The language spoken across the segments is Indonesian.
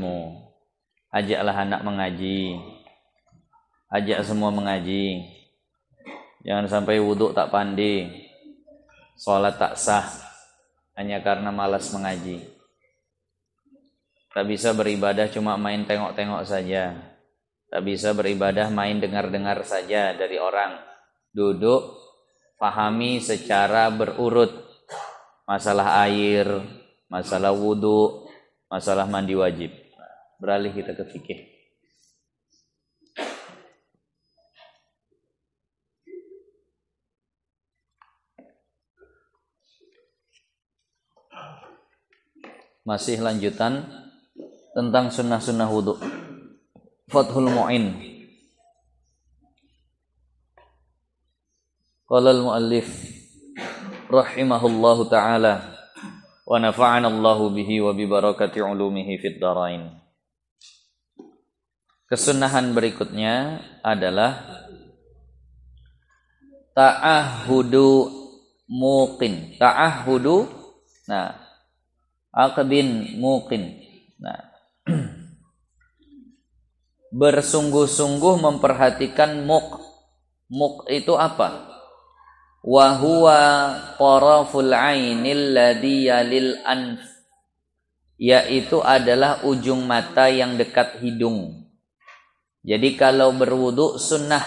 ilmu. Ajaklah anak mengaji. Ajak semua mengaji. Jangan sampai wudhu tak pandai, sholat tak sah hanya karena malas mengaji. Tak bisa beribadah cuma main tengok-tengok saja. Tak bisa beribadah main dengar-dengar saja dari orang. Duduk, pahami secara berurut. Masalah air, masalah wudhu, masalah mandi wajib. Beralih kita ke fikih. Masih lanjutan tentang sunnah-sunnah wudhu. Fathul Mu'in. Qala al-muallif rahimahullahu ta'ala wa nafa'ana Allahu bihi wa bi barakati ulumihi fid dharain. Kesunahan berikutnya adalah ta'ahudu muqin. Ta'ahudu, aqbin muqin. Bersungguh-sungguh memperhatikan muq. Muq itu apa? Wa huwa taraful 'ainil ladzi yalil anf. Yaitu adalah ujung mata yang dekat hidung. Jadi kalau berwudu sunnah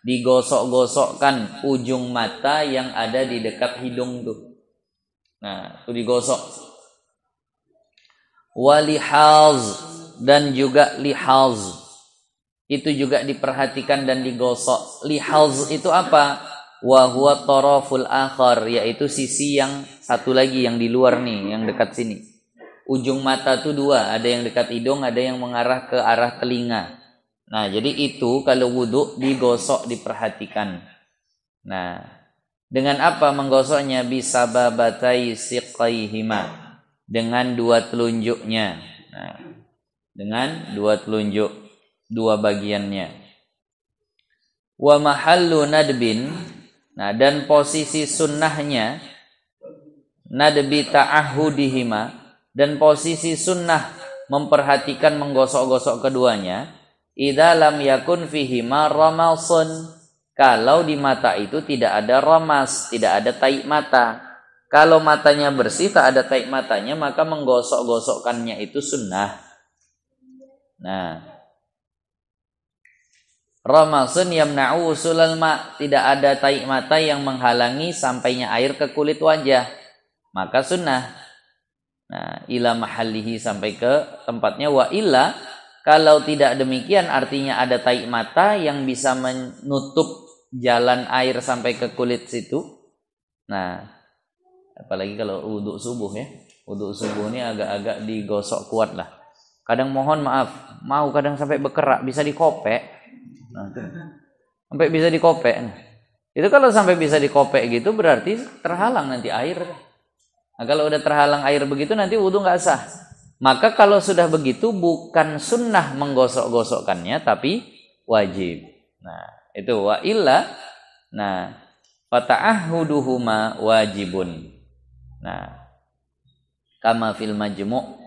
digosok-gosokkan ujung mata yang ada di dekat hidung tuh. Nah, itu digosok. Walihaz, dan juga lihaz. Itu juga diperhatikan dan digosok. Lihaz itu apa? Wa huwa taraful akhar, yaitu sisi yang satu lagi yang di luar nih, yang dekat sini. Ujung mata tuh dua, ada yang dekat hidung, ada yang mengarah ke arah telinga. Nah, jadi itu kalau wudu digosok, diperhatikan. Nah, dengan apa menggosoknya? Bisababatai siqaihima, dengan dua telunjuknya. Nah, dengan dua telunjuk, dua bagiannya. Wa mahallu nadbin, dan posisi sunnahnya nadbi ta'ahudihima, dan posisi sunnah memperhatikan menggosok-gosok keduanya. Idza lam yakun fihima ramasun, kalau di mata itu tidak ada ramas, tidak ada taik mata. Kalau matanya bersih, tak ada taik matanya, maka menggosok-gosokkannya itu sunnah. Nah, ramasun yamna'u usulal ma', tidak ada taik mata yang menghalangi sampainya air ke kulit wajah, maka sunnah. Nah, ila mahallihi, sampai ke tempatnya. Wa illa, kalau tidak demikian, artinya ada taik mata yang bisa menutup jalan air sampai ke kulit situ. Nah, apalagi kalau wudu subuh ya. Wudu subuh ini agak-agak digosok kuat lah. Kadang mohon maaf, mau kadang sampai bekerak, bisa dikopek. Nah, sampai bisa dikopek. Nah, itu kalau sampai bisa dikopek gitu berarti terhalang nanti air. Nah, kalau udah terhalang air begitu nanti wudu nggak sah. Maka kalau sudah begitu bukan sunnah menggosok-gosokkannya, tapi wajib. Nah, itu wa illa. Nah, fata'ahuduhuma wajibun. Nah, kama fil majmu',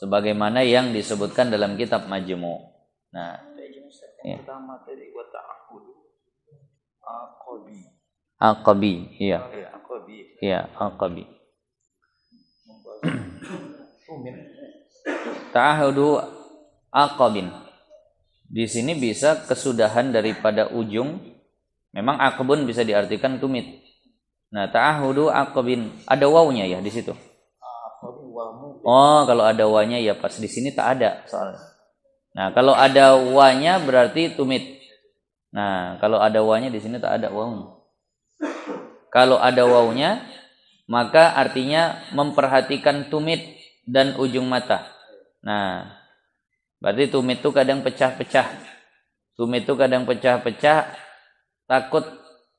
sebagaimana yang disebutkan dalam kitab Majmu'. Nah, ya. Pertama tadi wa ta'ahudu Aqabi, iya. Aqabi. Iya, aqabi. Ta'ahudu aqabin. Di sini bisa kesudahan daripada ujung. Memang aqbun bisa diartikan tumit. Nah, ta'ahudu aqabin, ada wawunya ya di situ. Oh, kalau ada wanya ya pas, di sini tak ada soalnya. Nah, kalau ada wanya berarti tumit. Nah, kalau ada wanya di sini tak ada wawunya. Kalau ada wawunya maka artinya memperhatikan tumit dan ujung mata. Nah, berarti tumit itu kadang pecah-pecah. Tumit itu kadang pecah-pecah, takut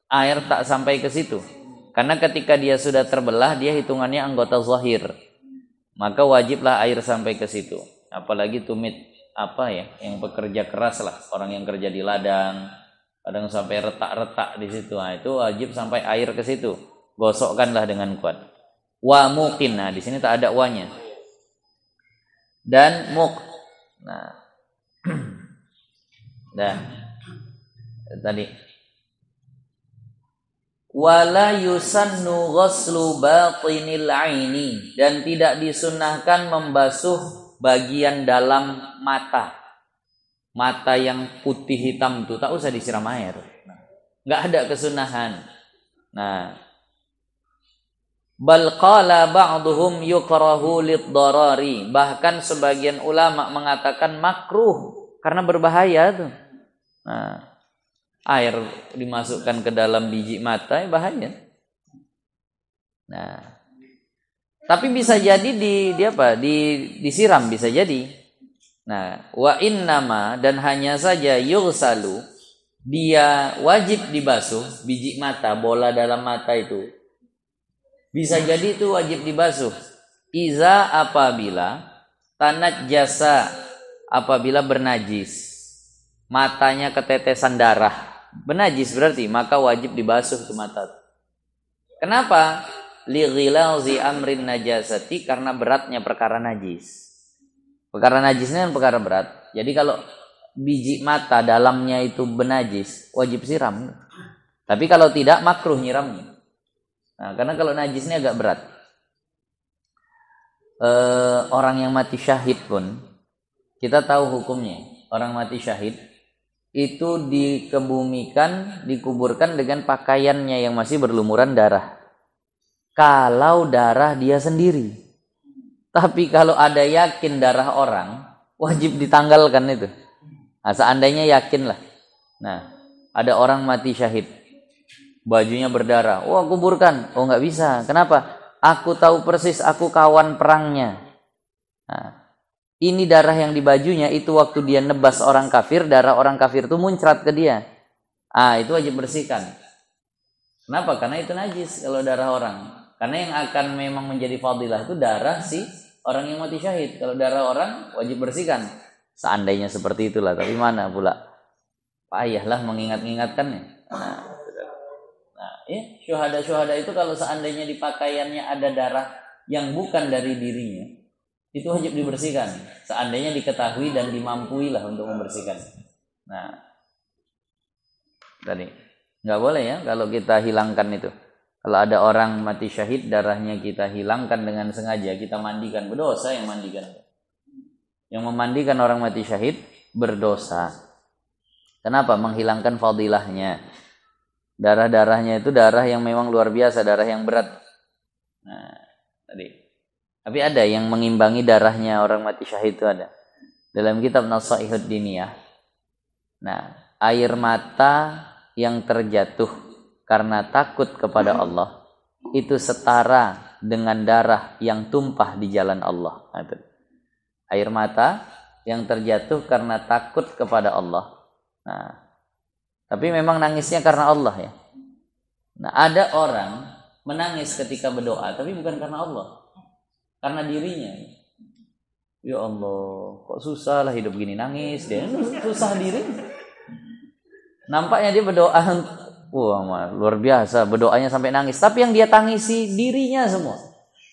air tak sampai ke situ. Karena ketika dia sudah terbelah, dia hitungannya anggota zahir. Maka wajiblah air sampai ke situ. Apalagi tumit yang bekerja keras lah, orang yang kerja di ladang, kadang sampai retak-retak di situ. Nah, itu wajib sampai air ke situ. Gosokkanlah dengan kuat. Wa muqin, nah di sini tak ada wanya. Dan Nah, dan tadi wala yusannu ghuslu batinil aini, dan tidak disunnahkan membasuh bagian dalam mata. Mata yang putih hitam itu tak usah disiram air. Enggak ada kesunahan. Nah, bal qala ba'dhum yukrahu lid-darari, bahkan sebagian ulama mengatakan makruh karena berbahaya tuh. Nah, air dimasukkan ke dalam biji mata bahaya. Nah, tapi bisa jadi disiram bisa jadi. Nah, wa innama, dan hanya saja yughsalu, dia wajib dibasuh biji mata, bola dalam mata itu. Bisa jadi itu wajib dibasuh. Iza apabila tanat jasa, apabila bernajis. Matanya ketetesan darah. Benajis berarti, maka wajib dibasuh ke mata. Kenapa? Li ghilauzi amrin najasati, karena beratnya perkara najis. Perkara najisnya kan perkara berat. Jadi kalau biji mata dalamnya itu benajis, wajib siram. Tapi kalau tidak, makruh nyiramnya. Nah, karena kalau najisnya agak berat. Orang yang mati syahid pun, kita tahu hukumnya. Orang mati syahid itu dikuburkan dengan pakaiannya yang masih berlumuran darah. Kalau darah dia sendiri. Tapi kalau ada yakin darah orang, wajib ditanggalkan itu. Nah, seandainya yakin lah. Nah, ada orang mati syahid, bajunya berdarah. Wah, kuburkan. Oh, nggak bisa. Kenapa? Aku tahu persis, aku kawan perangnya. Nah, ini darah yang di bajunya itu waktu dia nebas orang kafir, darah orang kafir itu muncrat ke dia. Itu wajib bersihkan. Kenapa? Karena itu najis kalau darah orang. Karena yang akan memang menjadi fadilah itu darah si orang yang mati syahid. Kalau darah orang wajib bersihkan. Seandainya seperti itulah, tapi mana pula payahlah mengingat-ingatkannya. Syuhada itu kalau seandainya di pakaiannya ada darah yang bukan dari dirinya, itu wajib dibersihkan. Seandainya diketahui dan dimampui lah untuk membersihkan. Nah, tadi nggak boleh ya kalau kita hilangkan itu. Kalau ada orang mati syahid, darahnya kita hilangkan dengan sengaja, kita mandikan, berdosa yang mandikan. Yang memandikan orang mati syahid berdosa. Kenapa? Menghilangkan fadilahnya. Darah-darahnya itu darah yang memang luar biasa, darah yang berat. Nah, tadi. Tapi ada yang mengimbangi darahnya orang mati syahid itu ada. Dalam kitab Nasaihud Diniyah. Nah, air mata yang terjatuh karena takut kepada Allah itu setara dengan darah yang tumpah di jalan Allah. Nah, itu. Air mata yang terjatuh karena takut kepada Allah. Nah, tapi memang nangisnya karena Allah ya. Nah, ada orang menangis ketika berdoa, tapi bukan karena Allah. Karena dirinya. Ya Allah, kok susah lah hidup gini, nangis dia. Susah diri. Nampaknya dia berdoa, wah luar biasa, berdoanya sampai nangis. Tapi yang dia tangisi dirinya semua.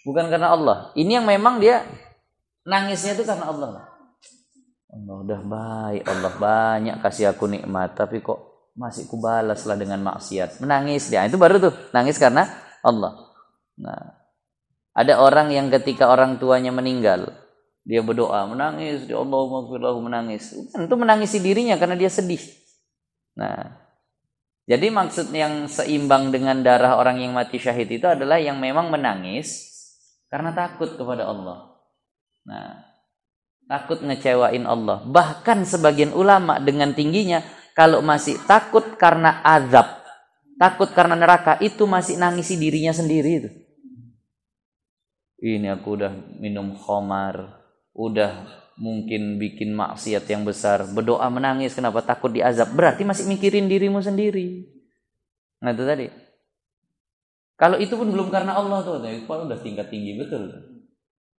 Bukan karena Allah. Ini yang memang dia nangisnya itu karena Allah. Allah udah baik, Allah banyak kasih aku nikmat, tapi kok masih kubalaslah dengan maksiat. Menangis dia. Itu baru tuh, nangis karena Allah. Nah, ada orang yang ketika orang tuanya meninggal, dia berdoa, menangis, ya Allah maghfirlahu, menangis. Itu menangisi dirinya karena dia sedih. Nah, jadi maksud yang seimbang dengan darah orang yang mati syahid itu adalah yang memang menangis karena takut kepada Allah. Nah, takut ngecewain Allah. Bahkan sebagian ulama dengan tingginya, kalau masih takut karena azab, takut karena neraka, itu masih nangisi dirinya sendiri itu. Ini aku udah minum khamar, udah mungkin bikin maksiat yang besar, berdoa menangis, kenapa? Takut diazab. Berarti masih mikirin dirimu sendiri. Nah itu tadi. Kalau itu pun belum karena Allah tuh, udah tingkat tinggi betul.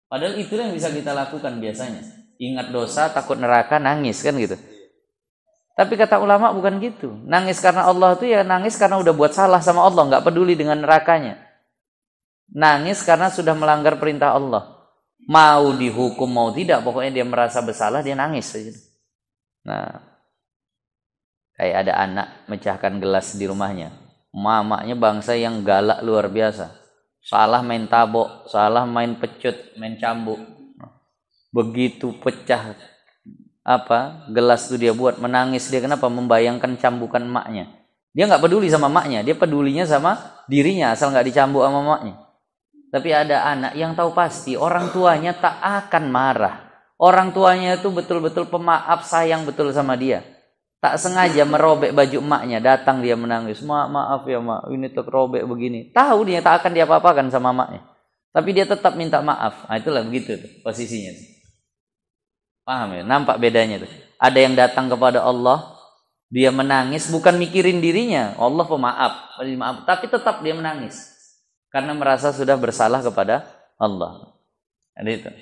Padahal itulah yang bisa kita lakukan biasanya. Ingat dosa, takut neraka, nangis kan gitu. Tapi kata ulama bukan gitu. Nangis karena Allah itu ya nangis karena udah buat salah sama Allah, nggak peduli dengan nerakanya. Nangis karena sudah melanggar perintah Allah. Mau dihukum mau tidak, pokoknya dia merasa bersalah, dia nangis. Nah, kayak ada anak mecahkan gelas di rumahnya, mamanya bangsa yang galak luar biasa, salah main tabok, salah main pecut, main cambuk, begitu pecah gelas itu dia buat, menangis dia. Kenapa? Membayangkan cambukan maknya. Dia nggak peduli sama maknya, dia pedulinya sama dirinya, asal nggak dicambuk sama maknya. Tapi ada anak yang tahu pasti orang tuanya tak akan marah. Orang tuanya itu betul-betul pemaaf, sayang betul sama dia. Tak sengaja merobek baju emaknya, datang dia menangis. Maaf ya mak, ini terrobek begini. Tahu dia tak akan diapa-apakan sama maknya. Tapi dia tetap minta maaf. Nah, itulah begitu tuh, posisinya. Paham ya? Nampak bedanya tuh. Ada yang datang kepada Allah, dia menangis bukan mikirin dirinya. Allah pemaaf, maaf, tapi tetap dia menangis. Karena merasa sudah bersalah kepada Allah. Ada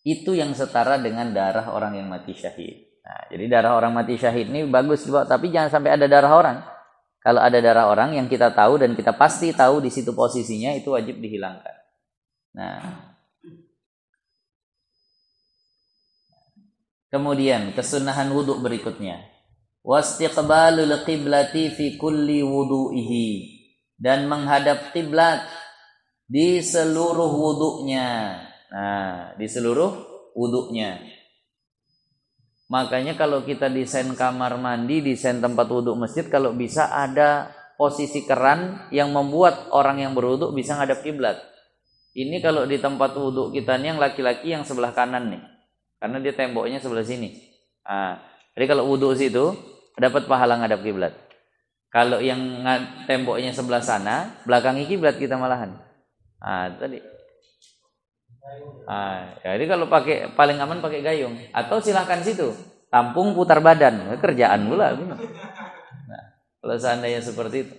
itu yang setara dengan darah orang yang mati syahid. Nah, jadi darah orang mati syahid ini bagus juga, tapi jangan sampai ada darah orang. Kalau ada darah orang yang kita tahu dan kita pasti tahu di situ posisinya, itu wajib dihilangkan. Nah, kemudian kesunahan wudhu berikutnya, wastiqbalul qiblati fi kulli wudu'ihi, dan menghadap kiblat di seluruh wudhunya. Nah, di seluruh wudhunya. Makanya kalau kita desain kamar mandi, desain tempat wudhu masjid, kalau bisa ada posisi keran yang membuat orang yang berwudhu bisa ngadap kiblat. Ini kalau di tempat wudhu kita nih yang laki-laki yang sebelah kanan nih, karena dia temboknya sebelah sini. Nah, jadi kalau wudhu situ dapat pahala ngadap kiblat. Kalau yang temboknya sebelah sana, belakangi kiblat kita malahan. Tadi. Jadi kalau pakai, paling aman pakai gayung, atau silahkan situ, tampung putar badan, kerjaan pula. Nah, kalau seandainya seperti itu.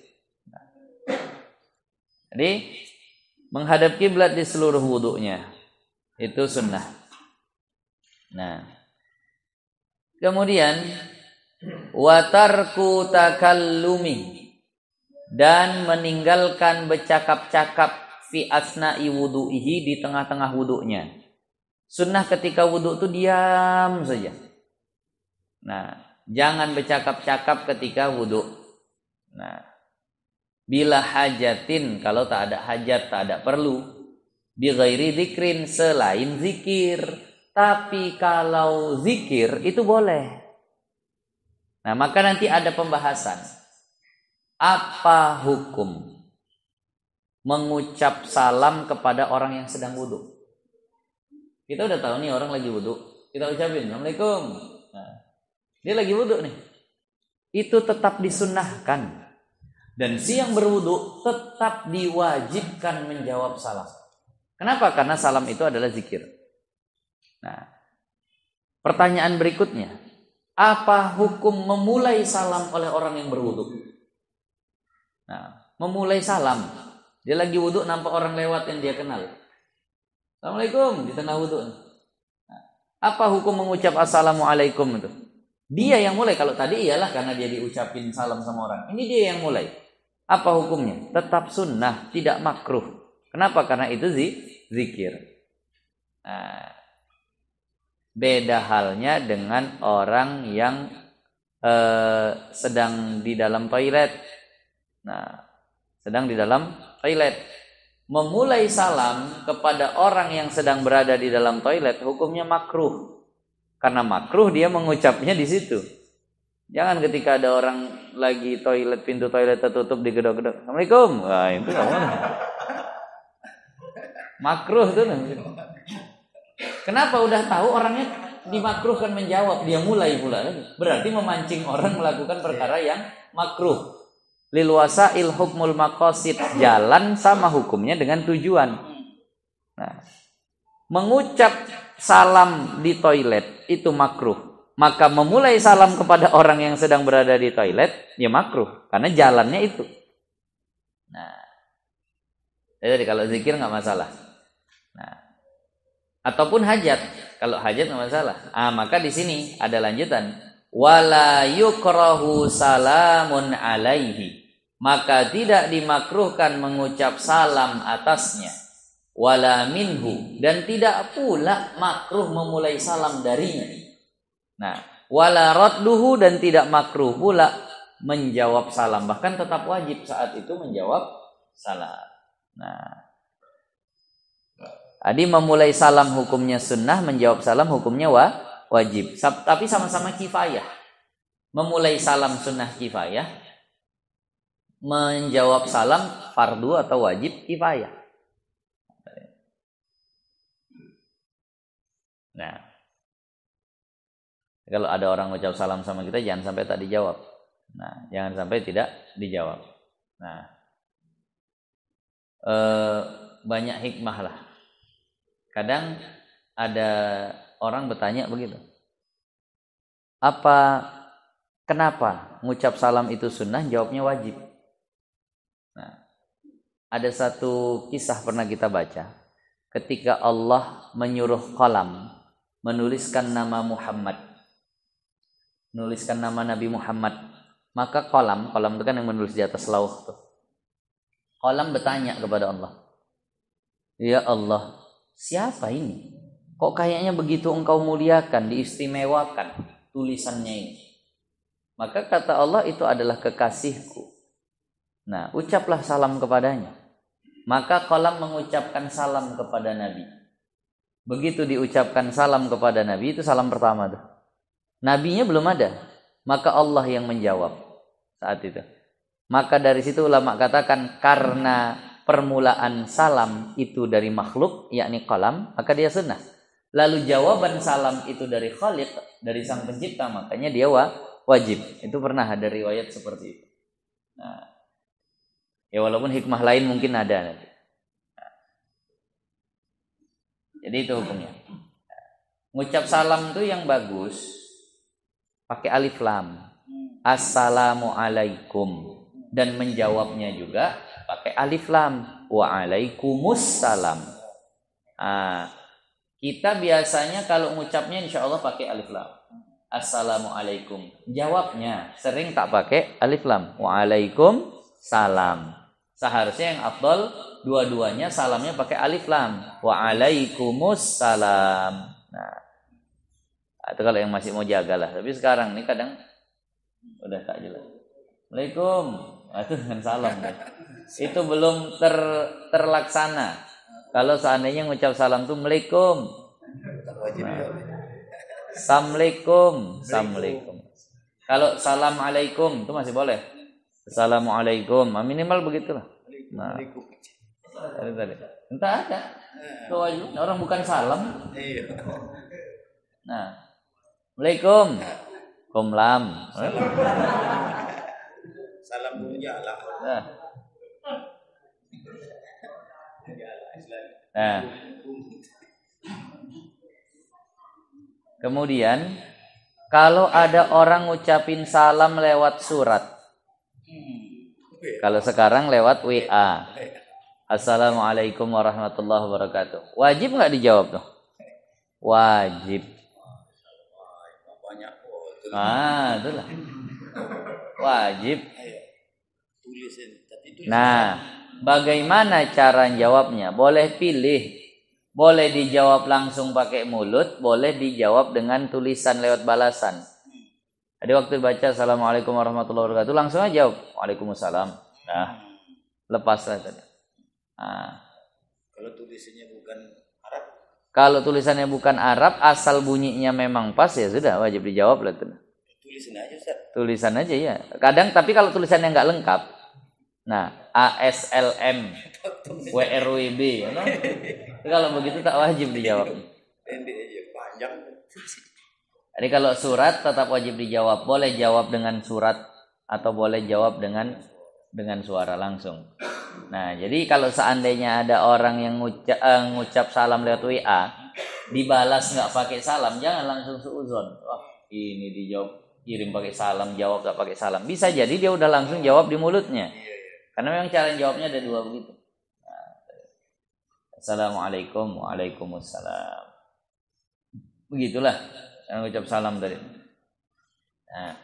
Jadi menghadap kiblat di seluruh wudhunya itu sunnah. Nah, kemudian watarku takallumi, dan meninggalkan bercakap-cakap fi asna'i wudu'ihi, di tengah-tengah wudhunya. Sunnah ketika wudhu itu diam saja. Nah, jangan bercakap-cakap ketika wudhu. Nah, bila hajatin, kalau tak ada hajat, tak ada perlu. Bi ghairi dzikrin, selain zikir. Tapi kalau zikir itu boleh. Nah, maka nanti ada pembahasan. Apa hukum mengucap salam kepada orang yang sedang wudhu? Kita udah tahu nih orang lagi wudhu, kita ucapin Assalamualaikum. Nah, dia lagi wudhu nih. Itu tetap disunnahkan. Dan si yang berwudhu tetap diwajibkan menjawab salam. Kenapa? Karena salam itu adalah zikir. Nah, pertanyaan berikutnya, apa hukum memulai salam oleh orang yang berwudhu? Nah, memulai salam, dia lagi wudhu, nampak orang lewat yang dia kenal, Assalamualaikum di tengah wudhu. Nah, apa hukum mengucap assalamualaikum itu? Dia yang mulai. Kalau tadi iyalah karena dia diucapin salam sama orang, ini dia yang mulai. Apa hukumnya? Tetap sunnah, tidak makruh. Kenapa? Karena itu zikir. Nah, beda halnya dengan orang yang sedang di dalam toilet. Nah, sedang di dalam toilet, memulai salam kepada orang yang sedang berada di dalam toilet hukumnya makruh. Karena makruh dia mengucapnya di situ. Jangan ketika ada orang lagi toilet, pintu toilet tertutup, digedok-gedok, Assalamualaikum. Wah, itu enggak boleh. Makruh tuh. Kenapa? Udah tahu orangnya dimakruhkan menjawab, dia mulai pula. Berarti memancing orang melakukan perkara yang makruh. Lil wasail hukmul maqasid, jalan sama hukumnya dengan tujuan. Nah, mengucap salam di toilet itu makruh. Maka memulai salam kepada orang yang sedang berada di toilet ya makruh, karena jalannya itu. Nah, jadi kalau zikir nggak masalah. Nah, ataupun hajat, kalau hajat nggak masalah. Maka di sini ada lanjutan. Wala yukrahu salamun alaihi, maka tidak dimakruhkan mengucap salam atasnya. wala minhu, dan tidak pula makruh memulai salam darinya. Nah, wala radduhu, dan tidak makruh pula menjawab salam, bahkan tetap wajib saat itu menjawab salam. Nah, jadi memulai salam hukumnya sunnah, menjawab salam hukumnya wajib. Tapi sama-sama kifayah. Memulai salam sunnah kifayah, menjawab salam fardu atau wajib kifayah. Nah, kalau ada orang mengucap salam sama kita, jangan sampai tak dijawab. Nah, jangan sampai tidak dijawab. Nah, banyak hikmah lah. Kadang ada orang bertanya begitu, kenapa mengucap salam itu sunnah, jawabnya wajib? Nah, ada satu kisah pernah kita baca, ketika Allah menyuruh qalam menuliskan nama Muhammad, menuliskan nama Nabi Muhammad, maka qalam itu kan yang menulis di atas lauh tuh. Qalam bertanya kepada Allah, ya Allah, siapa ini? Kok kayaknya begitu engkau muliakan, diistimewakan tulisannya ini? Maka kata Allah, itu adalah kekasihku. Nah, ucaplah salam kepadanya. Maka qalam mengucapkan salam kepada Nabi. Begitu diucapkan salam kepada Nabi, itu salam pertama tuh. Nabinya belum ada, maka Allah yang menjawab saat itu. Maka dari situ ulama katakan, karena permulaan salam itu dari makhluk, yakni qalam, maka dia sunnah. Lalu jawaban salam itu dari Khaliq, dari sang pencipta, makanya dia wajib. Itu pernah ada riwayat seperti itu. Nah, ya walaupun hikmah lain mungkin ada nanti. Nah, jadi itu hukumnya. Ngucap salam itu yang bagus pakai alif lam. Assalamualaikum. Dan menjawabnya juga pakai alif lam. Waalaikumsalam. Nah, kita biasanya kalau ngucapnya insya Allah pakai alif lam. Assalamualaikum. Jawabnya sering tak pakai alif lam. Waalaikumsalam. Seharusnya yang afdal dua-duanya salamnya pakai alif lam. Waalaikumsalam. Nah, itu kalau yang masih mau jagalah. Tapi sekarang ini kadang udah tak jelas. Waalaikum. Nah, itu dengan salam kan. Itu belum terlaksana. Kalau seandainya ngucap salam tuh Assalamualaikum. Nah, Assalamualaikum. Kalau Assalamualaikum itu masih boleh. Assalamualaikum, minimal begitulah. Nah, tadi. Entah ada. Kewajiban orang bukan salam. Nah, Assalamualaikum. Kumlam. Salam dunia lah. Nah. Kemudian kalau ada orang ngucapin salam lewat surat. Kalau sekarang lewat WA. Assalamualaikum warahmatullahi wabarakatuh. Wajib nggak dijawab tuh? Wajib. Itulah. Wajib. Nah, bagaimana cara jawabnya? Boleh pilih. Boleh dijawab langsung pakai mulut, boleh dijawab dengan tulisan lewat balasan. Jadi waktu baca Assalamualaikum warahmatullahi wabarakatuh, langsung aja jawab Waalaikumsalam. Nah, lepaslah tadi. Nah. Kalau tulisannya bukan Arab? Kalau tulisannya bukan Arab, asal bunyinya memang pas, ya sudah wajib dijawab lah tuh. Tulisan aja, Ustaz. Tulisan aja ya. Kadang tapi kalau tulisannya nggak lengkap, nah ASLM WRWB, ya, no? Kalau begitu tak wajib dijawab. Pendek aja, panjang. Jadi kalau surat tetap wajib dijawab. Boleh jawab dengan surat atau boleh jawab dengan suara langsung. Nah, jadi kalau seandainya ada orang yang ngucap salam lewat WA, dibalas nggak pakai salam, jangan langsung suudzon. Wah, ini dijawab kirim pakai salam, jawab nggak pakai salam. Bisa jadi dia udah langsung jawab di mulutnya. Karena memang cara jawabnya ada dua begitu. Assalamualaikum, waalaikumsalam. Begitulah yang ucap salam tadi. Nah,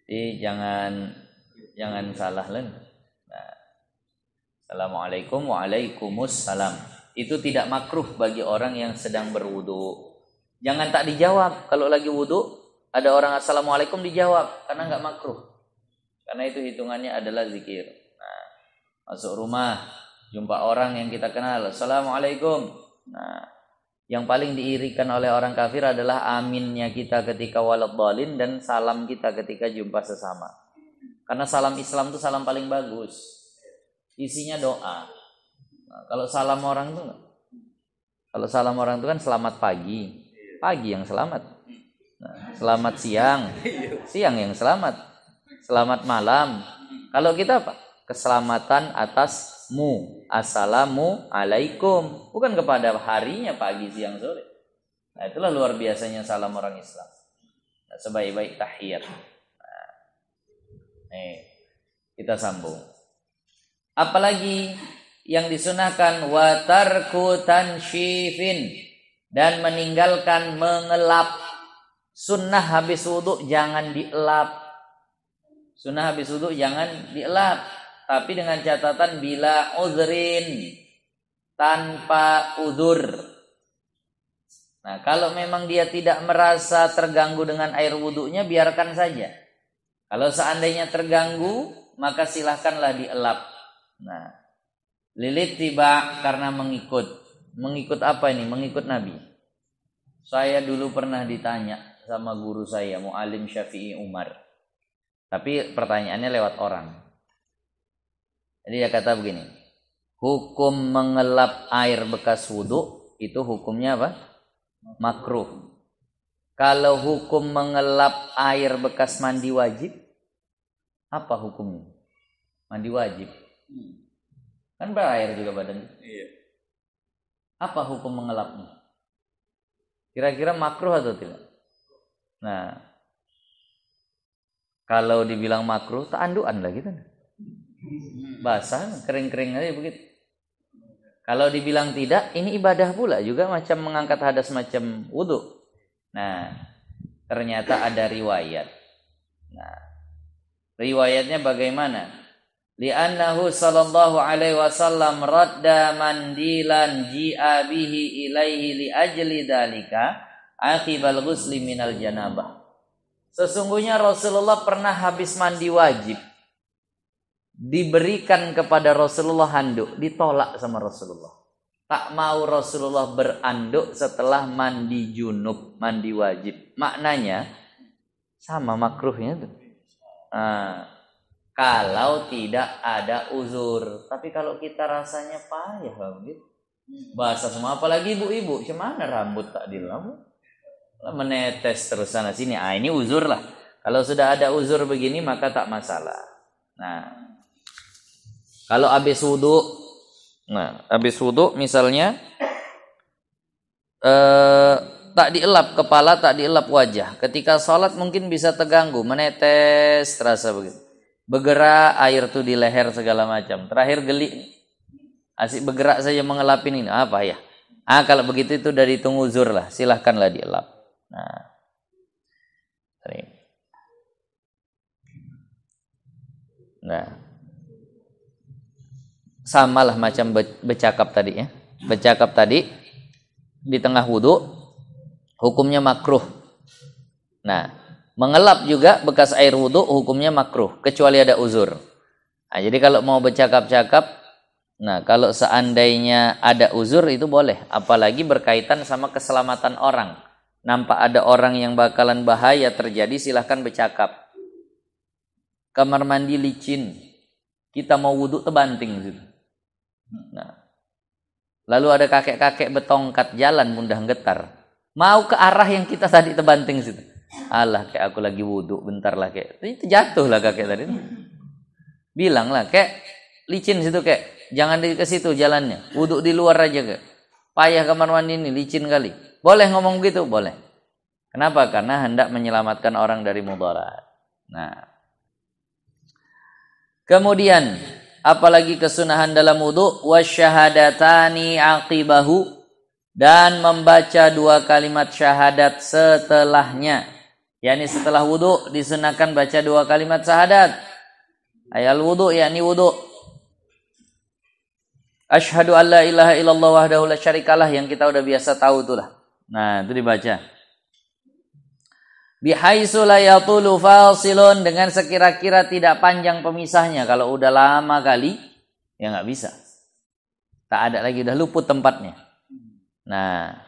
jadi jangan salah lah. Nah, Assalamualaikum, waalaikumsalam. Itu tidak makruh bagi orang yang sedang berwudu. Jangan tak dijawab. Kalau lagi wudu, ada orang assalamualaikum dijawab, karena nggak makruh. Karena itu hitungannya adalah zikir. Nah, masuk rumah, jumpa orang yang kita kenal, assalamualaikum. Nah, yang paling diirikan oleh orang kafir adalah aminnya kita ketika waladhdallin dan salam kita ketika jumpa sesama. Karena salam Islam itu salam paling bagus. Isinya doa. Nah, kalau salam orang itu kan selamat pagi. Pagi yang selamat. Nah, selamat siang. Siang yang selamat. Selamat malam. Kalau kita apa? Keselamatan atasmu. Assalamu alaikum. Bukan kepada harinya pagi, siang, sore. Nah, itulah luar biasanya salam orang Islam. Nah, sebaik-baik tahiyat. Nah, kita sambung. Apalagi yang disunahkan wa tarku tansyifin, dan meninggalkan mengelap. Sunnah habis wudu jangan dielap. Sunnah habis wudu jangan dielap, tapi dengan catatan bila uzrin, tanpa uzur. Nah, kalau memang dia tidak merasa terganggu dengan air wudunya, biarkan saja. Kalau seandainya terganggu, maka silahkanlah dielap. Nah, lilit tiba karena mengikut. Mengikut apa ini? Mengikut Nabi. Saya dulu pernah ditanya sama guru saya, Mu'alim Syafi'i Umar. Tapi pertanyaannya lewat orang. Jadi dia kata begini, hukum mengelap air bekas wudu itu hukumnya apa? Makruh. Kalau hukum mengelap air bekas mandi wajib, apa hukumnya? Mandi wajib. Kan berair juga badan. Iya. Apa hukum mengelapnya? Kira-kira makruh atau tidak? Nah, kalau dibilang makruh, ta'anduan lah gitu. Basah, kering-kering aja begitu. Kalau dibilang tidak, ini ibadah pula juga, macam mengangkat hadas macam wudu. Nah, ternyata ada riwayat. Nah, riwayatnya bagaimana? Li'annahu sallallahu alaihi wasallam radda mandilan ji'a bihi ilaihi li ajli dalika aqibal ghusli minal janabah. Sesungguhnya Rasulullah pernah habis mandi wajib, diberikan kepada Rasulullah handuk, ditolak sama Rasulullah. Tak mau Rasulullah beranduk setelah mandi junub, mandi wajib. Maknanya sama makruhnya tuh. Kalau tidak ada uzur. Tapi kalau kita rasanya payah gitu, basah semua, apalagi ibu-ibu, gimana rambut tak dilam, menetes terus sana sini. Ini uzur lah. Kalau sudah ada uzur begini maka tak masalah. Nah, kalau habis wudu, misalnya tak dielap kepala, tak dielap wajah. Ketika sholat mungkin bisa terganggu, menetes terasa begitu. Bergerak air tuh di leher segala macam. Terakhir geli, asik bergerak saja mengelapin ini. Apa ya? Kalau begitu itu dari hitung uzur lah. Silahkanlah dielap. Nah, samalah macam bercakap tadi ya. Bercakap tadi di tengah wudu, hukumnya makruh. Nah, mengelap juga bekas air wudu hukumnya makruh, kecuali ada uzur. Nah, jadi kalau mau bercakap-cakap, nah kalau seandainya ada uzur itu boleh. Apalagi berkaitan sama keselamatan orang. Nampak ada orang yang bakalan bahaya terjadi, silahkan bercakap. Kamar mandi licin, kita mau wudu terbanting gitu. Nah, lalu ada kakek-kakek bertongkat jalan mudah getar, mau ke arah yang kita tadi terbanting situ. Alah, kayak aku lagi wudu, bentar lah kayak. Itu jatuh lah kakek tadi. Bilang lah, kayak licin situ kayak. Jangan ke situ jalannya. Wudu di luar aja kayak. Payah kamar mandi ini, licin kali. Boleh ngomong gitu? Boleh. Kenapa? Karena hendak menyelamatkan orang dari mudarat. Nah. Kemudian, apalagi kesunahan dalam wudu, wasyahadatani aqibahu, dan membaca 2 kalimat syahadat setelahnya. yakni setelah wudu disunahkan baca 2 kalimat syahadat. Ayal wudu yakni wudu. Asyhadu an la ilaha illallah wahdahu la syarikalah yang kita udah biasa tahu itulah. Nah, itu dibaca. Bihaitsu la yatulu fasilun, dengan sekira-kira tidak panjang pemisahnya. Kalau udah lama kali ya nggak bisa. Tak ada lagi, udah luput tempatnya. Nah,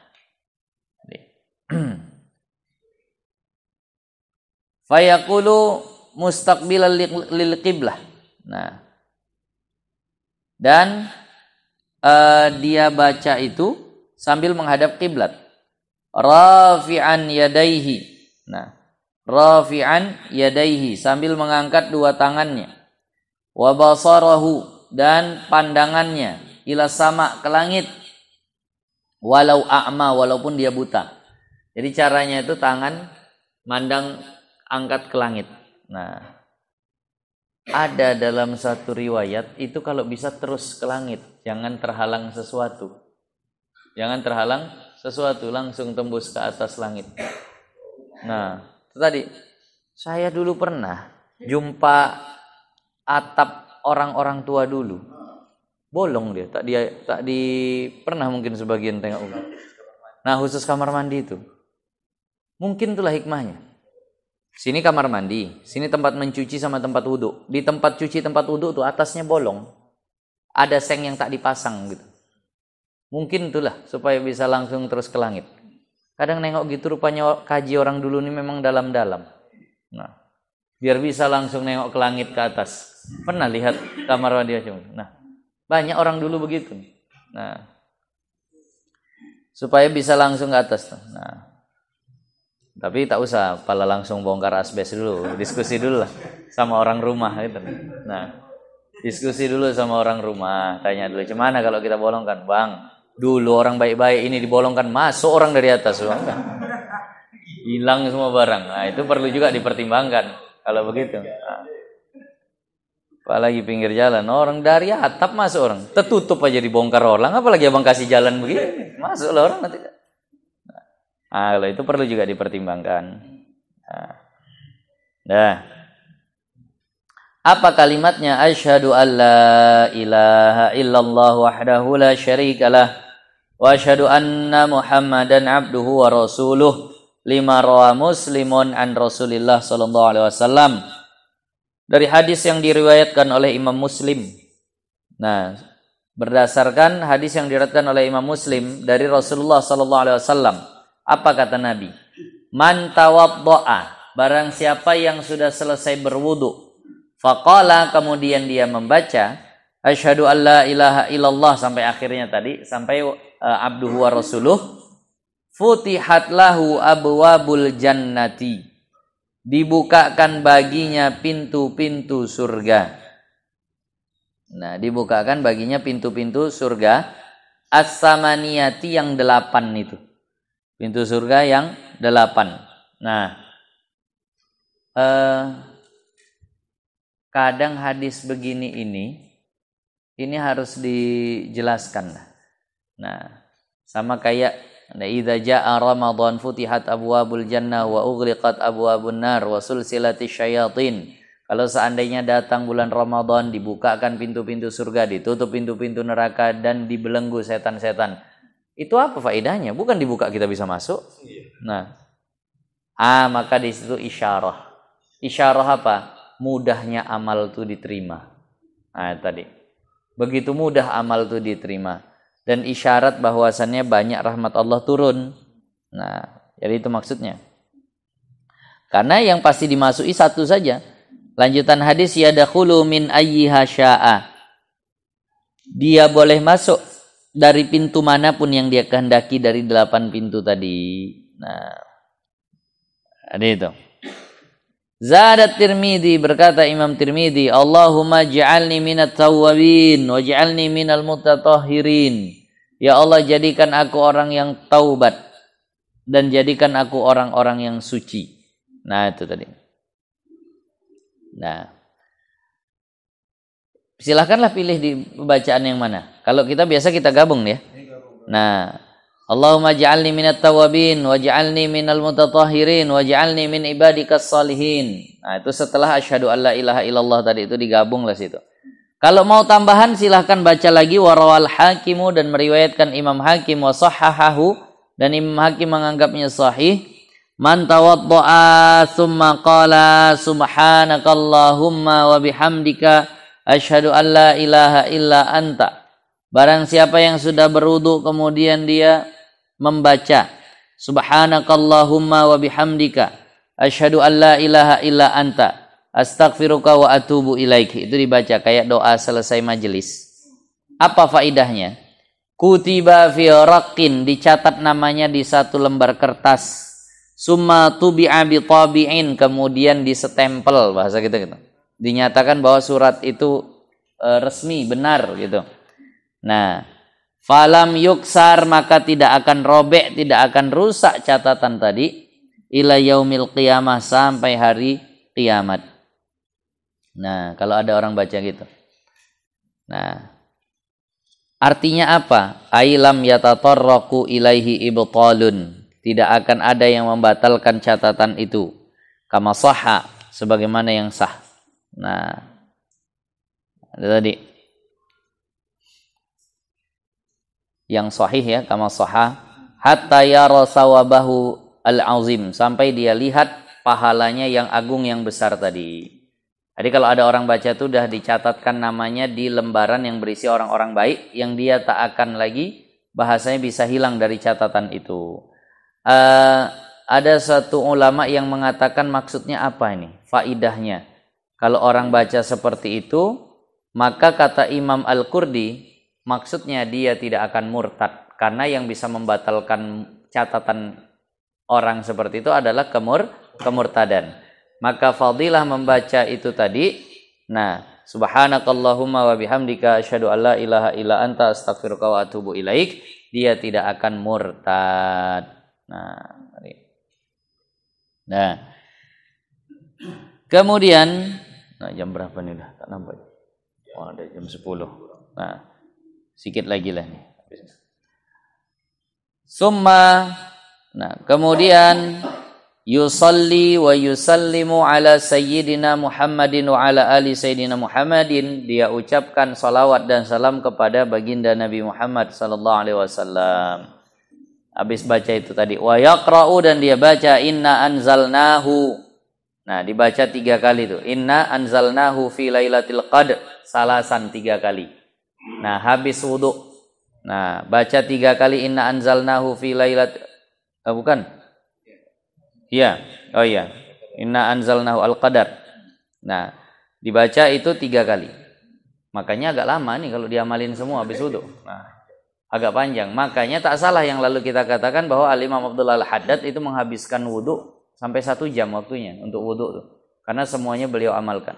fayaqulu mustaqbilal lil qiblah. Nah, dan dia baca itu sambil menghadap kiblat. Rafi'an yadaihi. Nah, rafi'an yadaihi, sambil mengangkat dua tangannya. Wa basarahu, dan pandangannya ila sama, ke langit. Walau a'ma, walaupun dia buta. Jadi caranya itu tangan mandang, angkat ke langit. Nah, ada dalam satu riwayat itu kalau bisa terus ke langit, jangan terhalang sesuatu. Jangan terhalang sesuatu, langsung tembus ke atas langit. Nah, itu tadi saya dulu pernah jumpa atap orang-orang tua dulu. Bolong dia, pernah mungkin sebagian tengok. Nah, khusus kamar mandi itu. Mungkin itulah hikmahnya. Sini kamar mandi, sini tempat mencuci sama tempat wudhu. Di tempat cuci, tempat wudhu tuh atasnya bolong. Ada seng yang tak dipasang gitu. Mungkin itulah supaya bisa langsung terus ke langit. Kadang nengok gitu rupanya kaji orang dulu ini memang dalam-dalam. Nah, biar bisa langsung nengok ke langit, ke atas. Pernah lihat kamar mandi aja. Nah, banyak orang dulu begitu. Nah, supaya bisa langsung ke atas. Nah, tapi tak usah pala langsung bongkar asbes dulu, diskusi dulu lah sama orang rumah gitu. Nah, diskusi dulu sama orang rumah, tanya dulu, gimana kalau kita bolongkan, bang? Dulu orang baik-baik ini dibolongkan, masuk orang dari atas, bang. Hilang semua barang. Nah, itu perlu juga dipertimbangkan kalau begitu. Nah, apalagi pinggir jalan, orang dari atap masuk orang, tertutup aja dibongkar orang, apalagi abang kasih jalan begini, masuklah orang nanti. Nah, kalau itu perlu juga dipertimbangkan. Nah. Apa kalimatnya? Asyhadu an la ilaha illallah wahdahu la syarikalah wa asyhadu anna Muhammadan abduhu wa rasuluh, lima rawa Muslimun an Rasulillah sallallahu alaihi wasallam. Dari hadis yang diriwayatkan oleh Imam Muslim. Nah, berdasarkan hadis yang diriwayatkan oleh Imam Muslim dari Rasulullah sallallahu alaihi wasallam. Apa kata Nabi? Man tawaddo'a, barang siapa yang sudah selesai berwudu, faqala, kemudian dia membaca asyhadu an la ilaha illallah sampai akhirnya tadi, sampai abduhu wa rasuluh, futihat lahu abwabul jannati, dibukakan baginya pintu-pintu surga. Nah, dibukakan baginya pintu-pintu surga as-samaniyati, yang 8 itu. Pintu surga yang 8. Nah, kadang hadis begini ini harus dijelaskan. Nah, sama kayak idza jaa Ramadan futihat abwabul jannah wa ughliqat abwabun nar wa sulsilatis syayatin. Kalau seandainya datang bulan Ramadan, dibukakan pintu-pintu surga, ditutup pintu-pintu neraka, dan dibelenggu setan-setan. Itu apa faedahnya? Bukan dibuka kita bisa masuk. Nah, maka di situ isyarah. Isyarah apa? Mudahnya amal itu diterima. Nah, tadi. Begitu mudah amal itu diterima. Dan isyarat bahwasannya banyak rahmat Allah turun. Nah, jadi itu maksudnya. Karena yang pasti dimasuki satu saja. Lanjutan hadis, yadakhulu min ayyiha sya'a. Dia boleh masuk dari pintu manapun yang dia kehendaki dari 8 pintu tadi. Nah, ada itu. Zadat Tirmidzi, berkata Imam Tirmidzi, Allahumma ja'alni minat tawwabin wa ja'alni minal mutatahhirin. Ya Allah, jadikan aku orang yang taubat dan jadikan aku orang-orang yang suci. Nah, itu tadi. Nah, silahkanlah pilih di bacaan yang mana. Kalau kita biasa kita gabung ya. Nah, Allahumma ja'alni minat tawabin waj'alni minal mutatahhirin waj'alni min ibadikas salihin. Nah, itu setelah asyhadu alla ilaha illallah tadi itu digabung lah situ. Kalau mau tambahan silahkan baca lagi warawal hakimu dan meriwayatkan Imam Hakim wa sahhahahu dan Imam Hakim menganggapnya sahih. Man tawaddaa tsumma qala subhanakallahumma wa bihamdika asyhadu an la ilaha illa anta. Barang siapa yang sudah berwudu kemudian dia membaca subhanakallahumma wa bihamdika asyhadu an la ilaha illa anta astaghfiruka wa atubu ilaik. Itu dibaca kayak doa selesai majelis. Apa faidahnya? Kutiba fi raqin, dicatat namanya di satu lembar kertas. Summa tubi'a bi tabi'in, kemudian disetempel, bahasa kita gitu. Dinyatakan bahwa surat itu resmi, benar gitu. Nah, falam yuksar, maka tidak akan robek, tidak akan rusak catatan tadi ila yaumil qiyamah, sampai hari kiamat. Nah, kalau ada orang baca gitu. Nah, artinya apa? Ailam yatatarraqu ilaihi ibtalun. Tidak akan ada yang membatalkan catatan itu. Kama sahha, sebagaimana yang sah. Nah, ada tadi. Yang sahih ya, kama sahha. Hatta yara sawabahu al-azim. Sampai dia lihat pahalanya yang agung, yang besar tadi. Jadi kalau ada orang baca itu sudah dicatatkan namanya di lembaran yang berisi orang-orang baik, yang dia tak akan lagi bahasanya bisa hilang dari catatan itu. Ada satu ulama yang mengatakan maksudnya apa ini? Faidahnya. Kalau orang baca seperti itu, maka kata Imam Al-Qurdi, maksudnya dia tidak akan murtad. Karena yang bisa membatalkan catatan orang seperti itu adalah kemurtadan. Maka fadilah membaca itu tadi. Nah, subhanakallahumma wa bihamdika asyhadu an la ilaha illa anta astaghfiruka wa atubu ilaik. Dia tidak akan murtad. Nah. Kemudian, jam berapa nih udah? Tak nampak. Oh, ada jam 10. Nah, sedikit lagi lah nih. Kemudian yusalli wa yusallimu ala sayyidina Muhammadin wa ala ali sayyidina Muhammadin, dia ucapkan salawat dan salam kepada baginda Nabi Muhammad sallallahu alaihi wasallam. Habis baca itu tadi wa yaqra'u, dan dia baca inna anzalnahu. Nah, dibaca 3 kali itu. Inna anzalnahu fi lailatul qadr, salasan 3 kali. Nah, habis wudu. Nah, baca 3 kali inna anzalnahu fi bukan? Iya, oh iya. Inna anzalnahu al-qadar. Nah, dibaca itu 3 kali. Makanya agak lama nih kalau diamalin semua habis wudu. Nah, agak panjang. Makanya tak salah yang lalu kita katakan bahwa Al-Imam Abdullah Al-Haddad itu menghabiskan wudu sampai 1 jam waktunya untuk wudu tuh. Karena semuanya beliau amalkan.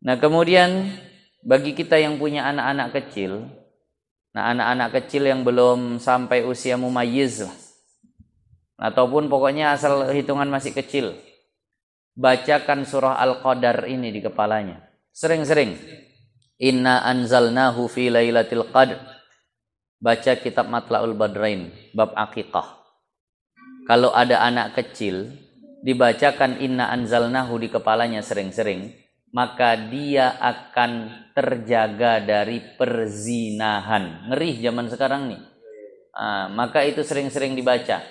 Nah, kemudian bagi kita yang punya anak-anak kecil, nah anak-anak kecil yang belum sampai usia mumayyiz lah, ataupun pokoknya asal hitungan masih kecil, bacakan surah Al-Qadar ini di kepalanya sering-sering. Inna anzalnahu fi lailatul qadr. Baca kitab Matla'ul Badrain bab akikah. Kalau ada anak kecil, dibacakan inna anzalnahu di kepalanya sering-sering, maka dia akan terjaga dari perzinahan. Ngeri zaman sekarang nih. Maka itu sering-sering dibaca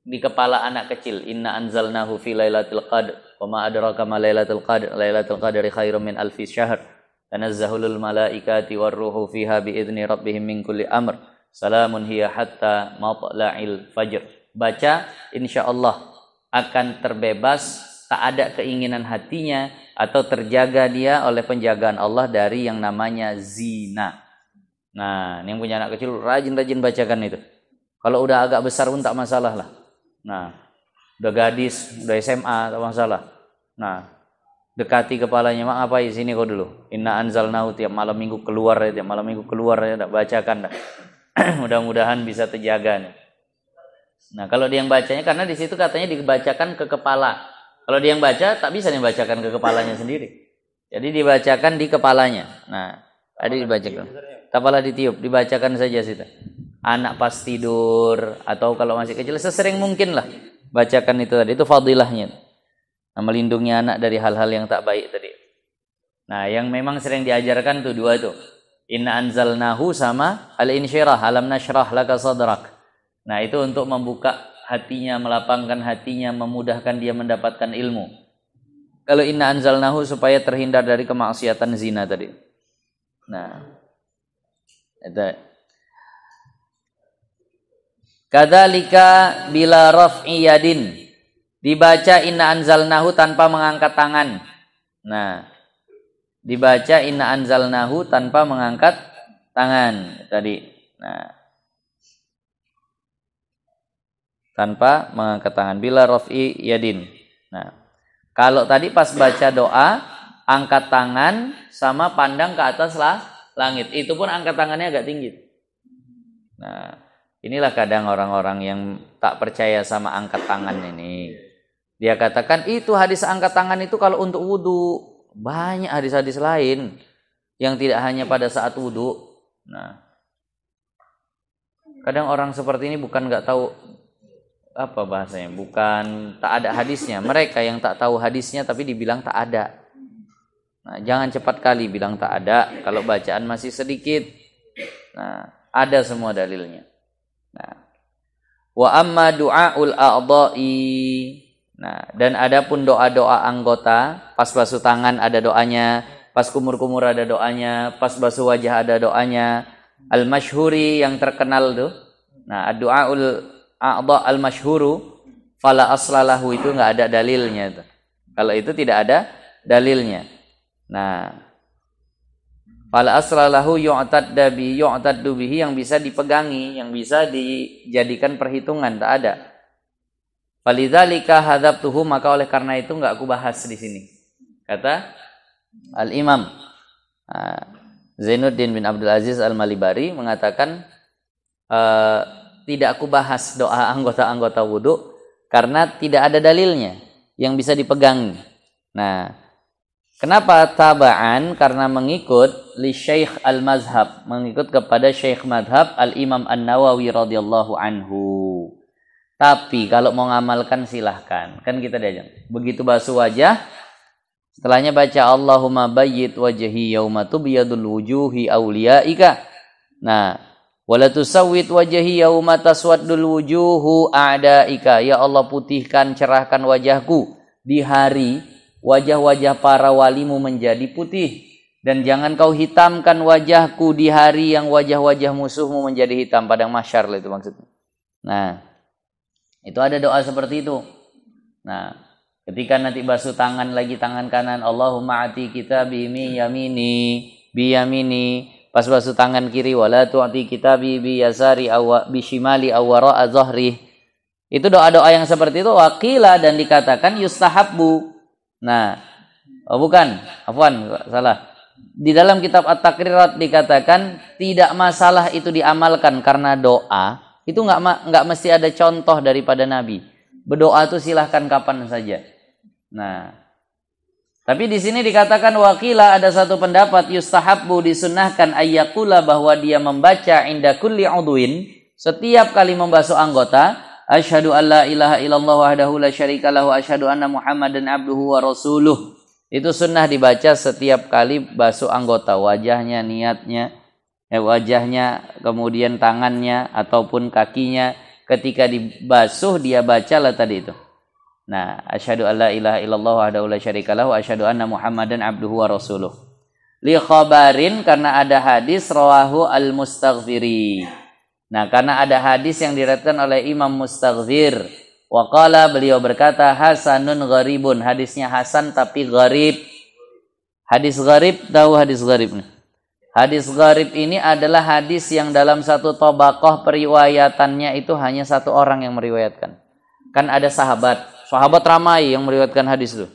di kepala anak kecil. Inna anzalnahu fi lailatul qadr wa ma adraka ma lailatul qadr, lailatul qadri khairum min alfi syahr, tanazzalul malaikati warruhu fiha biidzni rabbihim min kulli amr, salamun hiya hatta matla'il fajr. Baca, insyaallah akan terbebas, tak ada keinginan hatinya, atau terjaga dia oleh penjagaan Allah dari yang namanya zina. Nah, yang punya anak kecil rajin-rajin bacakan itu. Kalau udah agak besar pun tak masalah lah. Nah, udah gadis, udah SMA, tak masalah. Nah, dekati kepalanya, mak ngapain sini kau dulu. Inna anzalnahu, tiap malam minggu keluar ya, tak bacakan dah. Mudah-mudahan bisa terjaga nih. Nah, kalau dia yang bacanya, karena di situ katanya dibacakan ke kepala. Kalau dia yang baca, tak bisa dibacakan ke kepalanya sendiri. Jadi dibacakan di kepalanya. Nah, tadi dibacakan. Kepala ditiup, dibacakan saja situ. Anak pas tidur, atau kalau masih kecil, sesering mungkin lah bacakan itu tadi. Itu fadilahnya. Nah, melindungi anak dari hal-hal yang tak baik tadi. Nah, yang memang sering diajarkan tuh dua tuh. Inna anzalnahu sama al-insyirah, alam nashrah laka sadrak. Nah, itu untuk membuka hatinya, melapangkan hatinya, memudahkan dia mendapatkan ilmu. Kalau inna anzalnahu supaya terhindar dari kemaksiatan zina tadi. Nah, itu. Kadzalika bila raf'i yadin. Dibaca inna anzalnahu tanpa mengangkat tangan. Nah, dibaca inna anzalnahu tanpa mengangkat tangan tadi. Nah, tanpa mengangkat tangan bila raf'i yadin. Nah, kalau tadi pas baca doa angkat tangan sama pandang ke atas langit. Itu pun angkat tangannya agak tinggi. Nah, inilah kadang orang-orang yang tak percaya sama angkat tangan ini. Dia katakan itu hadis angkat tangan itu kalau untuk wudu. Banyak hadis-hadis lain yang tidak hanya pada saat wudu. Nah, kadang orang seperti ini bukan nggak tahu apa bahasanya, bukan tak ada hadisnya. Mereka yang tak tahu hadisnya tapi dibilang tak ada. Nah, jangan cepat kali bilang tak ada kalau bacaan masih sedikit. Nah, ada semua dalilnya. Nah, wa amma du'aul a'dha'i. Nah, dan adapun doa-doa anggota, pas basuh tangan ada doanya, pas kumur-kumur ada doanya, pas basuh wajah ada doanya. Al-masyhuri yang terkenal tuh. Nah, ad-du'aul a'dha al-masyhuru fala aslalahu itu enggak ada dalilnya tuh. Kalau itu tidak ada dalilnya. Nah, fala aslalahu yu'taddu bihi yang bisa dipegangi, yang bisa dijadikan perhitungan, tak ada. Falidzalika hadzabtuhu maka oleh karena itu enggak aku bahas di sini. Kata Al-Imam Zainuddin bin Abdul Aziz Al-Malibari mengatakan tidak aku bahas doa anggota-anggota wudu karena tidak ada dalilnya yang bisa dipegang. Nah, kenapa taba'an? Karena mengikut li Syekh Al-Mazhab, mengikut kepada Syekh Madhab Al-Imam An-Nawawi radhiyallahu anhu. Tapi kalau mau ngamalkan silahkan. Kan kita diajak. Begitu basuh wajah, setelahnya baca Allahumma bayyit wajhi yauma tubyadul wujuhi awliyaika. Nah, wala tusawwit wajhi yauma taswaddul wujuhu a'daika. Ya Allah, putihkan, cerahkan wajahku di hari wajah-wajah para walimu menjadi putih. Dan jangan kau hitamkan wajahku di hari yang wajah-wajah musuhmu menjadi hitam. Padang mahsyar itu maksudnya. Nah, itu ada doa seperti itu. Nah, ketika nanti basuh tangan lagi tangan kanan, Allahumma ati kitabi bi yamini. Pas basuh tangan kiri, wala tu'ti kitabi bi yasari aw bi shimali aw wara'a dhahri. Itu doa-doa yang seperti itu waqila dan dikatakan yustahabbu. Nah, oh bukan, afwan, salah. Di dalam kitab At-Takrirat dikatakan tidak masalah itu diamalkan karena doa. Itu enggak mesti ada contoh daripada Nabi. Berdoa itu silahkan kapan saja. Nah, tapi di sini dikatakan waqila ada satu pendapat yustahabbu disunnahkan ayyakula bahwa dia membaca inda kulli udwin setiap kali membasuh anggota asyhadu alla ilaha illallah wahdahu la syarika lahu asyhadu anna muhammadan abduhu wa rasuluh. Itu sunnah dibaca setiap kali basuh anggota, wajahnya, niatnya. Wajahnya, kemudian tangannya ataupun kakinya, ketika dibasuh dia bacalah tadi itu. Nah, asyhadu alla ilaha illallah wahdahu la syarika lahu asyhadu anna muhammadan abduhu wa rasuluh. Li khabarin karena ada hadis rawahu al-Mustaghfiri. Nah, karena ada hadis yang diriwayatkan oleh Imam Mustaghfir. Wa qala beliau berkata hasanun gharibun, hadisnya hasan tapi gharib. Hadis gharib, tahu hadis gharib nih? Hadis gharib ini adalah hadis yang dalam satu tobaqoh periwayatannya itu hanya satu orang yang meriwayatkan. Kan ada sahabat ramai yang meriwayatkan hadis itu.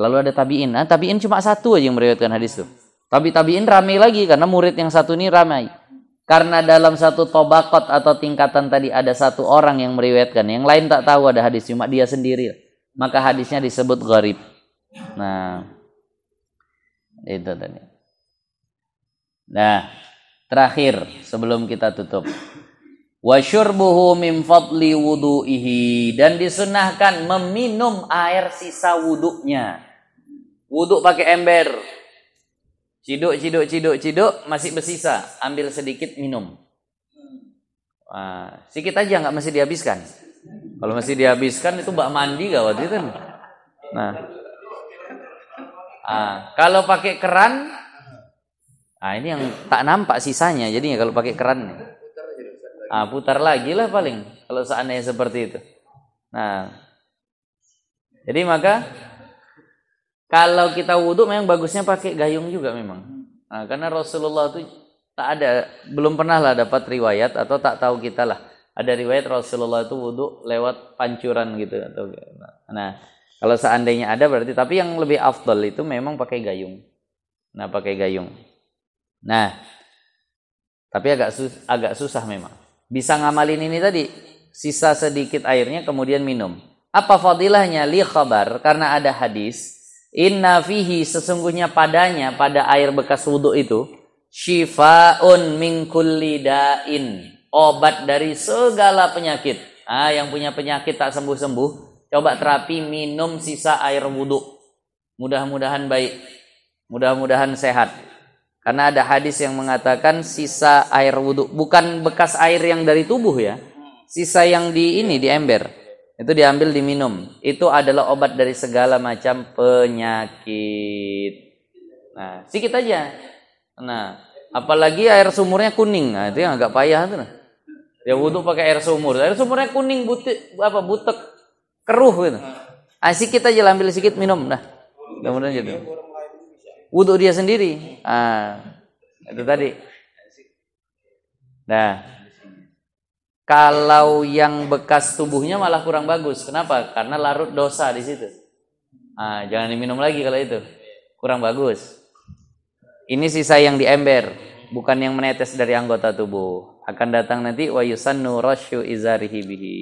Lalu ada tabi'in. Nah, tabi'in cuma satu aja yang meriwayatkan hadis itu. Tapi tabi'in ramai lagi karena murid yang satu ini ramai. Karena dalam satu tobaqot atau tingkatan tadi ada satu orang yang meriwayatkan. Yang lain tak tahu ada hadis, cuma dia sendiri. Maka hadisnya disebut gharib. Nah, itu tadi. Nah, terakhir sebelum kita tutup. Wa syurbuhu min fadli wudu'ihi, dan disunnahkan meminum air sisa wudunya. Wudu pakai ember. Ciduk, masih bersisa, ambil sedikit minum. Sedikit aja, nggak mesti dihabiskan. Kalau mesti dihabiskan itu bak mandi gawat itu. Kalau pakai keran, ini yang tak nampak sisanya. Jadinya kalau pakai keran, putar lagi lah paling. Kalau seandainya seperti itu. Jadi maka kalau kita wudhu memang bagusnya pakai gayung juga memang. Karena Rasulullah itu belum pernah lah dapat riwayat atau tak tahu kita lah. Ada riwayat Rasulullah itu wudhu lewat pancuran gitu. Kalau seandainya ada berarti, tapi yang lebih afdal itu memang pakai gayung. Pakai gayung. Tapi agak susah memang. Bisa ngamalin ini tadi, sisa sedikit airnya kemudian minum. Apa fadilahnya? Li khabar, karena ada hadis, inna fihi, sesungguhnya padanya, pada air bekas wudhu itu, shifaun min kulli da'in, obat dari segala penyakit. Yang punya penyakit tak sembuh-sembuh, coba terapi minum sisa air wudhu. Mudah-mudahan baik. Mudah-mudahan sehat. Karena ada hadis yang mengatakan sisa air wudhu. Bukan bekas air yang dari tubuh ya. Sisa yang di ember. Itu diambil diminum. Itu adalah obat dari segala macam penyakit. Sedikit aja. Apalagi air sumurnya kuning. Itu yang agak payah tuh. Ya wudhu pakai air sumur. Air sumurnya kuning, butek. Keruh gitu. Sedikit aja ambil sedikit minum. Mudah-mudahan gitu. Wudhu dia sendiri. Itu tadi. Kalau yang bekas tubuhnya malah kurang bagus. Kenapa? Karena larut dosa di situ. Jangan diminum lagi kalau itu. Kurang bagus. Ini sisa yang di ember, bukan yang menetes dari anggota tubuh. Akan datang nanti wa yusannu rasyu izarihi bihi.